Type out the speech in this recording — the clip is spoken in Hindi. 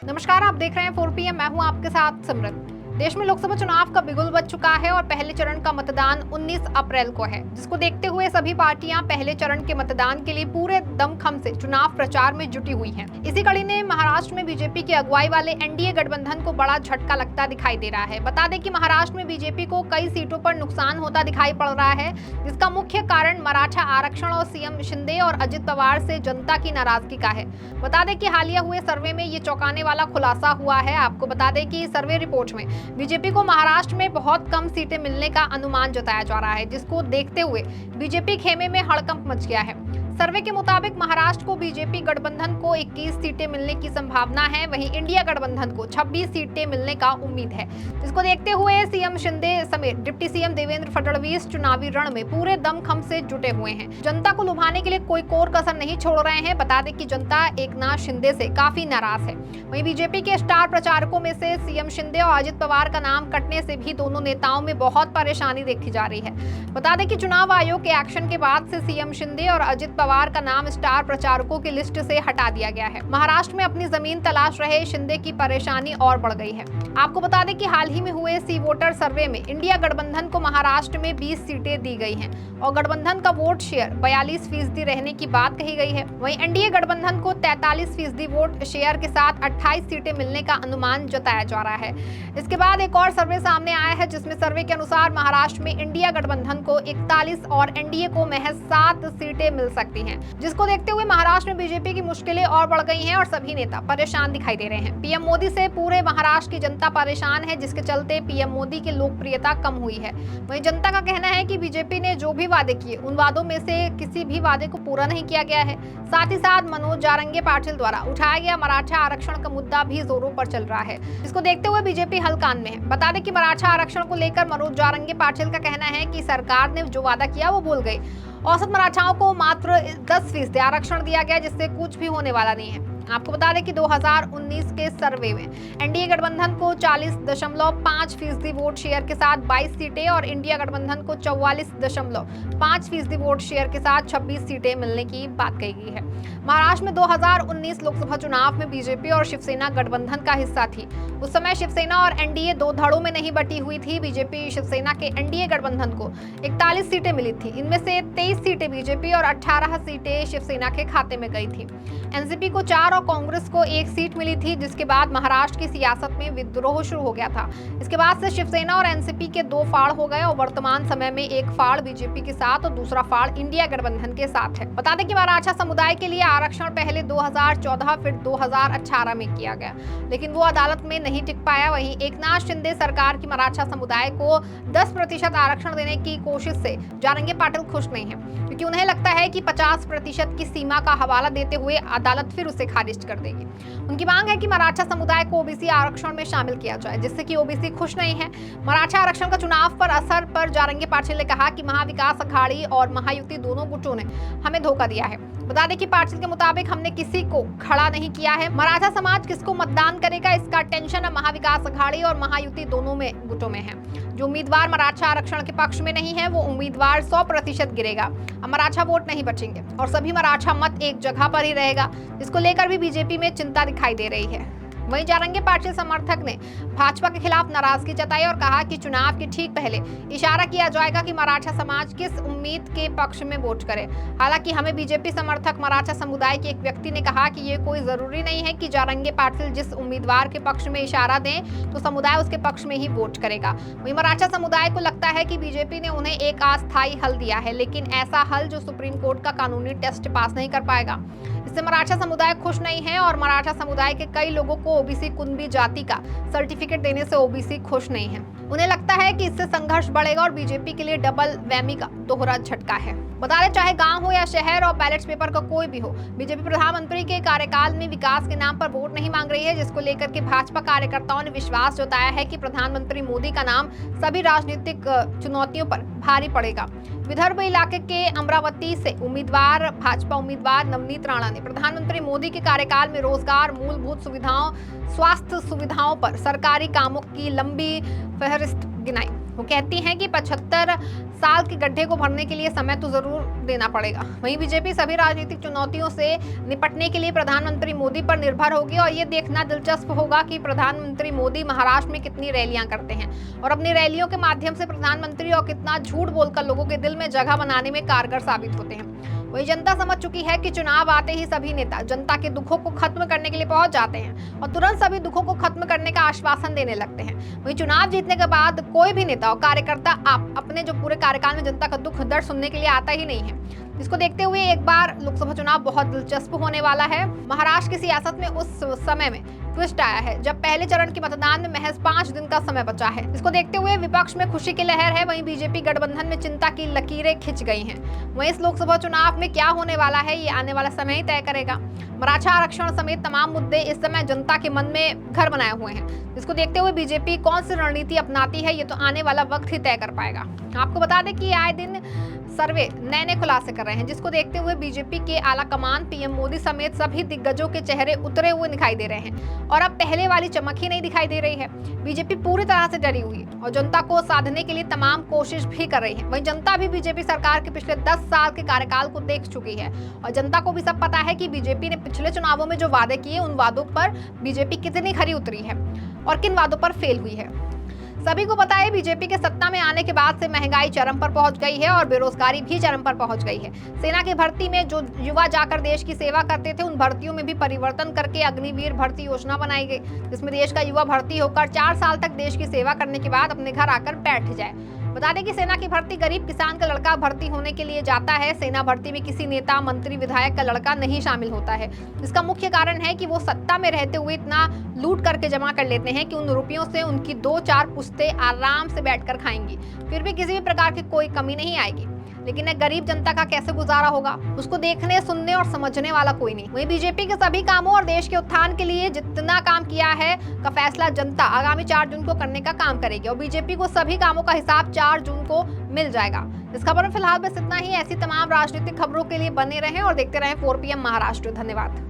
नमस्कार, आप देख रहे हैं 4 PM। मैं हूं आपके साथ सिमरन। देश में लोकसभा चुनाव का बिगुल बज चुका है और पहले चरण का मतदान 19 अप्रैल को है, जिसको देखते हुए सभी पार्टियां पहले चरण के मतदान के लिए पूरे दमखम से चुनाव प्रचार में जुटी हुई हैं। इसी कड़ी में महाराष्ट्र में बीजेपी की अगुवाई वाले एनडीए गठबंधन को बड़ा झटका लगता दिखाई दे रहा है। बता दें कि महाराष्ट्र में बीजेपी को कई सीटों पर नुकसान होता दिखाई पड़ रहा है, जिसका मुख्य कारण मराठा आरक्षण और सीएम शिंदे और अजित पवार से जनता की नाराजगी का है। बता दें कि हालिया हुए सर्वे में ये चौंकाने वाला खुलासा हुआ है। आपको बता दें कि सर्वे रिपोर्ट में बीजेपी को महाराष्ट्र में बहुत कम सीटें मिलने का अनुमान जताया जा रहा है, जिसको देखते हुए बीजेपी खेमे में हड़कंप मच गया है। सर्वे के मुताबिक महाराष्ट्र को बीजेपी गठबंधन को 21 सीटें मिलने की संभावना है, वहीं इंडिया गठबंधन को 26 सीटें मिलने का उम्मीद है। जिसको देखते हुए सीएम शिंदे समेत डिप्टी सीएम देवेंद्र फडणवीस चुनावी रण में पूरे दमखम से जुटे हुए हैं। जनता को लुभाने के लिए कोई कोर कसर नहीं छोड़ रहे हैं। बता दें कि जनता एकनाथ शिंदे से काफी नाराज है। वहीं बीजेपी के स्टार प्रचारकों में से सीएम शिंदे और अजित पवार का नाम कटने से भी दोनों नेताओं में बहुत परेशानी देखी जा रही है। बता दें कि चुनाव आयोग के एक्शन के बाद से सीएम शिंदे और अजित पवार का नाम स्टार प्रचारकों की लिस्ट से हटा दिया गया है। महाराष्ट्र में अपनी जमीन तलाश रहे शिंदे की परेशानी और बढ़ गई है। आपको बता दें कि हाल ही में हुए सी वोटर सर्वे में इंडिया गठबंधन को महाराष्ट्र में 20 सीटें दी गई हैं और गठबंधन का वोट शेयर 42% रहने की बात कही गई है। वहीं एनडीए गठबंधन को 43% वोट शेयर के साथ 28 सीटें मिलने का अनुमान जताया जा रहा है। इसके बाद एक और सर्वे सामने आया है, जिसमें सर्वे के अनुसार महाराष्ट्र में इंडिया गठबंधन को 41 और एनडीए को महज 7 सीटें मिल सकती हैं, जिसको देखते हुए महाराष्ट्र में बीजेपी की मुश्किलें और बढ़ गई हैं और सभी नेता परेशान दिखाई दे रहे हैं। पीएम मोदी से पूरे महाराष्ट्र की जनता परेशान है, जिसके चलते पीएम मोदी की लोकप्रियता कम हुई है। वहीं जनता का कहना है कि बीजेपी ने जो भी वादे किए, उन वादों में से किसी भी वादे को पूरा नहीं किया गया है। साथ ही साथ मनोज जारंगे पाटिल द्वारा उठाया गया मराठा आरक्षण का मुद्दा भी जोरों पर चल रहा है, जिसको देखते हुए बीजेपी हलकान में है। बता दें कि मराठा आरक्षण को लेकर मनोज जारंगे पाटिल का कहना है कि सरकार ने जो वादा किया वो भूल गई। औसत मराठाओं को मात्र 10% आरक्षण दिया गया, जिससे कुछ भी होने वाला नहीं है। आपको बता दें कि 2019 के सर्वे में एनडीए गठबंधन को 40.5% वोट शेयर के साथ 22 सीटें और इंडिया गठबंधन को 44.5% वोट शेयर के साथ 26 सीटें मिलने की बात कही गई है। महाराष्ट्र में 2019 लोकसभा चुनाव में बीजेपी और शिवसेना गठबंधन का हिस्सा थी। उस समय शिवसेना और एनडीए दो धड़ों में नहीं बटी हुई थी। बीजेपी शिवसेना के एनडीए गठबंधन को 41 सीटें मिली थी। इनमें से 23 सीटें बीजेपी और 18 सीटें शिवसेना के खाते में गई थी। एनसीपी को 4 और कांग्रेस को 1 सीट मिली थी, जिसके बाद महाराष्ट्र की सियासत में विद्रोह शुरू हो गया था। इसके बाद से शिवसेना और एनसीपी के 2 फाड़ हो गए और वर्तमान समय में एक फाड़ बीजेपी के साथ और दूसरा फाड़ इंडिया गठबंधन के साथ है। बता दें कि मराठा समुदाय के लिए आरक्षण पहले 2014 फिर 2018 में किया गया, लेकिन वो अदालत में नहीं टिक पाया। वहीं एकनाथ शिंदे सरकार की मराठा समुदाय को 10% आरक्षण देने की कोशिश से जारंगे पाटिल खुश नहीं है, क्योंकि उन्हें लगता है कि 50% की सीमा का हवाला देते हुए अदालत फिर उसे खारिज कर देगी। उनकी मांग है कि मराठा समुदाय को ओबीसी आरक्षण में शामिल किया जाए, जिससे कि ओबीसी खुश नहीं है। मराठा आरक्षण का चुनाव पर असर पर जारंगे पाटिल ने कहा कि महाविकास अघाड़ी और महायुति दोनों गुटों ने हमें धोखा दिया है। बता दें कि पाटिल के मुताबिक हमने किसी को खड़ा नहीं किया है। मराठा समाज किसको मतदान करेगा, इसका टेंशन महाविकास अघाड़ी और महायुति दोनों में गुटों में है। जो उम्मीदवार मराठा आरक्षण के पक्ष में नहीं है, वो उम्मीदवार 100% गिरेगा। अब मराठा वोट नहीं बचेंगे और सभी मराठा मत एक जगह पर ही रहेगा, जिसको लेकर भी बीजेपी में चिंता दिखाई दे रही है। वहीं जारंगे पाटिल समर्थक ने भाजपा के खिलाफ नाराजगी जताई और कहा कि चुनाव के ठीक पहले इशारा किया जाएगा कि मराठा समाज किस उम्मीद के पक्ष में वोट करे। हालांकि हमें बीजेपी समर्थक मराठा समुदाय के एक व्यक्ति ने कहा कि ये कोई जरूरी नहीं है कि जारंगे पाटिल जिस उम्मीदवार के पक्ष में इशारा दें तो समुदाय उसके पक्ष में ही वोट करेगा। वहीं मराठा समुदाय को लगता है कि बीजेपी ने उन्हें एक अस्थायी हल दिया है, लेकिन ऐसा हल जो सुप्रीम कोर्ट का कानूनी टेस्ट पास नहीं कर पाएगा। इससे मराठा समुदाय खुश नहीं है और मराठा समुदाय के कई लोगों को ओबीसी कुनबी जाति का सर्टिफिकेट देने से ओबीसी खुश नहीं है। उन्हें लगता है कि इससे संघर्ष बढ़ेगा और बीजेपी के लिए डबल वैमी का दोहरा झटका है। बता दें, चाहे गांव हो या शहर और बैलेट पेपर का कोई भी हो, बीजेपी प्रधानमंत्री के कार्यकाल में विकास के नाम पर वोट नहीं मांग रही है, जिसको लेकर के भाजपा कार्यकर्ताओं ने विश्वास जताया है कि प्रधानमंत्री मोदी का नाम सभी राजनीतिक चुनौतियों पर भारी पड़ेगा। विदर्भ इलाके के अमरावती से भाजपा उम्मीदवार नवनीत राणा ने प्रधानमंत्री मोदी के कार्यकाल में रोजगार, मूलभूत सुविधाओं, स्वास्थ्य सुविधाओं पर सरकारी कामों की लंबी फहरिस्त गिनाई। वो कहती हैं कि 75 साल के गड्ढे को भरने के लिए समय तो जरूर देना पड़ेगा। वहीं बीजेपी सभी राजनीतिक चुनौतियों से निपटने के लिए प्रधानमंत्री मोदी पर निर्भर होगी और ये देखना दिलचस्प होगा कि प्रधानमंत्री मोदी महाराष्ट्र में कितनी रैलियां करते हैं और अपनी रैलियों के माध्यम से प्रधानमंत्री और कितना झूठ बोलकर लोगों के दिल में जगह बनाने में कारगर साबित होते हैं। वही जनता समझ चुकी है कि चुनाव आते ही सभी नेता जनता के दुखों को खत्म करने के लिए पहुंच जाते हैं और तुरंत सभी दुखों को खत्म करने का आश्वासन देने लगते हैं। वही चुनाव जीतने के बाद कोई भी नेता और कार्यकर्ता अपने जो पूरे कार्यकाल में जनता का दुख दर्द सुनने के लिए आता ही नहीं है। इसको देखते हुए एक बार लोकसभा चुनाव बहुत दिलचस्प होने वाला है। महाराष्ट्र की सियासत में उस समय में ट्विस्ट आया है जब पहले चरण के मतदान में महज 5 दिन का समय बचा है। इसको देखते हुए विपक्ष में खुशी की लहर है, वहीं बीजेपी गठबंधन में चिंता की लकीरें खिंच गई हैं। वहीं इस लोकसभा चुनाव में क्या होने वाला है ये आने वाला समय ही तय करेगा। मराठा आरक्षण समेत तमाम मुद्दे इस समय जनता के मन में घर बनाए हुए हैं। इसको देखते हुए बीजेपी कौन सी रणनीति अपनाती है ये तो आने वाला वक्त ही तय कर पाएगा। आपको बता दें कि आए दिन सर्वे नए खुलासे कर रहे हैं, जिसको देखते हुए बीजेपी के आला कमान, पीएम मोदी समेत सभी दिग्गजों के चेहरे उतरे हुए दिखाई दे रहे हैं और अब पहले वाली चमक ही नहीं दिखाई दे रही है। बीजेपी पूरी तरह से डरी हुई है और जनता को साधने के लिए तमाम कोशिश भी कर रही है। वहीं जनता भी बीजेपी सरकार के पिछले 10 साल के कार्यकाल को देख चुकी है और जनता को भी सब पता है कि बीजेपी ने पिछले चुनावों में जो वादे किए उन वादों पर बीजेपी कितनी खरी उतरी है और किन वादों पर फेल हुई है। सभी को पता है बीजेपी के सत्ता में आने के बाद से महंगाई चरम पर पहुंच गई है और बेरोजगारी भी चरम पर पहुंच गई है। सेना की भर्ती में जो युवा जाकर देश की सेवा करते थे उन भर्तियों में भी परिवर्तन करके अग्निवीर भर्ती योजना बनाई गई, जिसमें देश का युवा भर्ती होकर 4 साल तक देश की सेवा करने के बाद अपने घर आकर बैठ जाए। बता दें कि सेना की भर्ती गरीब किसान का लड़का भर्ती होने के लिए जाता है। सेना भर्ती में किसी नेता, मंत्री, विधायक का लड़का नहीं शामिल होता है। इसका मुख्य कारण है कि वो सत्ता में रहते हुए इतना लूट करके जमा कर लेते हैं कि उन रुपयों से उनकी 2-4 पुश्तें आराम से बैठकर खाएंगी, फिर भी किसी भी प्रकार की कोई कमी नहीं आएगी। लेकिन गरीब जनता का कैसे गुजारा होगा, उसको देखने, सुनने और समझने वाला कोई नहीं। वहीं बीजेपी के सभी कामों और देश के उत्थान के लिए जितना काम किया है का फैसला जनता आगामी 4 जून को करने का काम करेगी और बीजेपी को सभी कामों का हिसाब 4 जून को मिल जाएगा। इस खबर में फिलहाल बस इतना ही। ऐसी तमाम राजनीतिक खबरों के लिए बने रहें और देखते रहें 4 PM महाराष्ट्र। धन्यवाद।